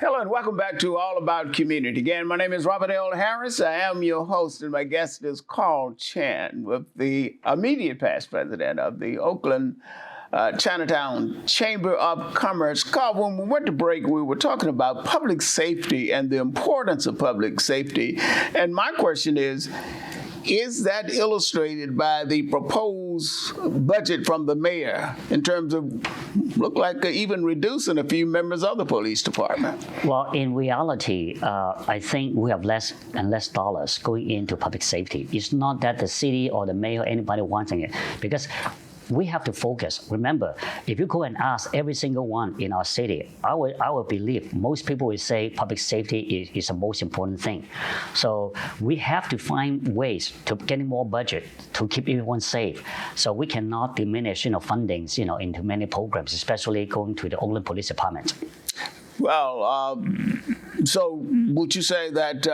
Hello and welcome back to All About Community. Again, my name is Robert L. Harris. I am your host, and my guest is Carl Chan, with the immediate past president of the Oakland Chinatown Chamber of Commerce. Carl, when we went to break, we were talking about public safety and the importance of public safety. And my question is that illustrated by the proposed budget from the mayor in terms of, look like even reducing a few members of the police department? Well, in reality, I think we have less and less dollars going into public safety. It's not that the city or the mayor or anybody wanting it, because we have to focus. Remember, if you go and ask every single one in our city, I would believe most people will say public safety is the most important thing. So we have to find ways to getting more budget to keep everyone safe. So we cannot diminish, fundings, into many programs, especially going to the Oakland Police Department. Well, so would you say that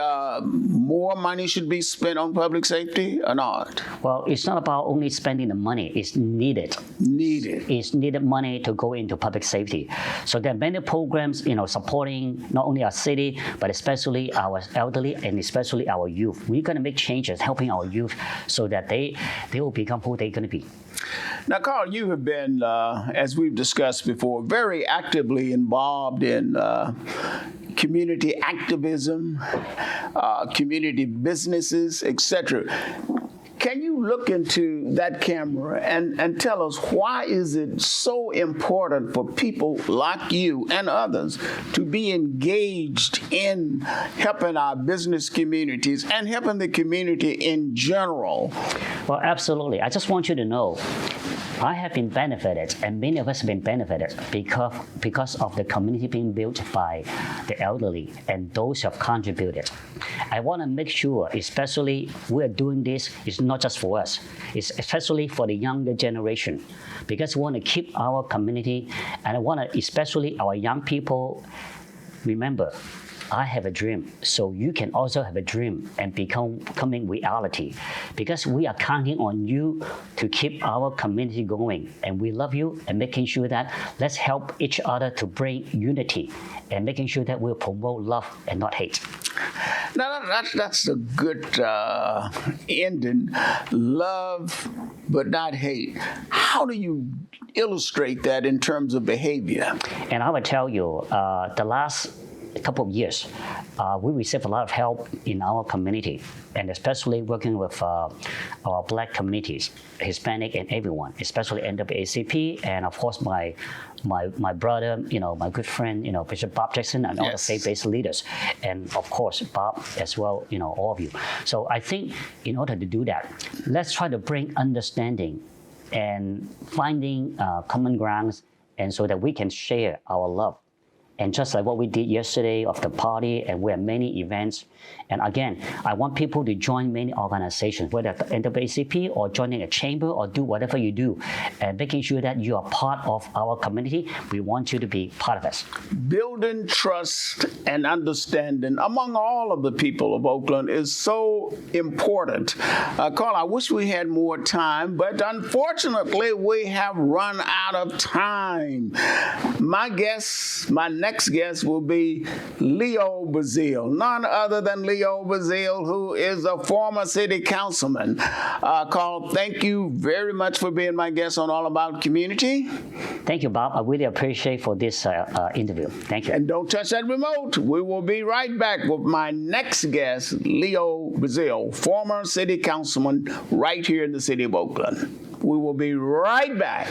more money should be spent on public safety or not? Well, it's not about only spending the money. It's needed. It's needed money to go into public safety. So there are many programs, supporting not only our city, but especially our elderly and especially our youth. We're going to make changes, helping our youth so that they will become who they're going to be. Now, Carl, you have been, as we've discussed before, very actively involved in community activism, community businesses, etc. Can you look into that camera and tell us why is it so important for people like you and others to be engaged in helping our business communities and helping the community in general? Well, absolutely. I just want you to know, I have been benefited, and many of us have been benefited because of the community being built by the elderly and those who have contributed. I want to make sure, especially we are doing this, it's not just for us, it's especially for the younger generation, because we want to keep our community, and I want to, especially our young people, remember, I have a dream, so you can also have a dream and becoming reality, because we are counting on you to keep our community going, and we love you, and making sure that let's help each other to bring unity and making sure that we'll promote love and not hate. Now, that's a good ending. Love, but not hate. How do you illustrate that in terms of behavior? And I would tell you, the last couple of years, we received a lot of help in our community, and especially working with our Black communities, Hispanic and everyone, especially AAC, and of course my brother, my good friend, Bishop Bob Jackson, and all the faith-based leaders, and of course Bob as well, all of you. So I think in order to do that, let's try to bring understanding and finding common grounds, and so that we can share our love. And just like what we did yesterday of the party, and we have many events. And again, I want people to join many organizations, whether NAACP or joining a chamber or do whatever you do, and making sure that you are part of our community. We want you to be part of us. Building trust and understanding among all of the people of Oakland is so important. Carl, I wish we had more time, but unfortunately, we have run out of time. My next guest will be Leo Bazile, none other than Leo Bazile, who is a former city councilman. Carl, thank you very much for being my guest on All About Community. Thank you, Bob. I really appreciate for this interview. Thank you. And don't touch that remote. We will be right back with my next guest, Leo Bazile, former city councilman right here in the city of Oakland. We will be right back.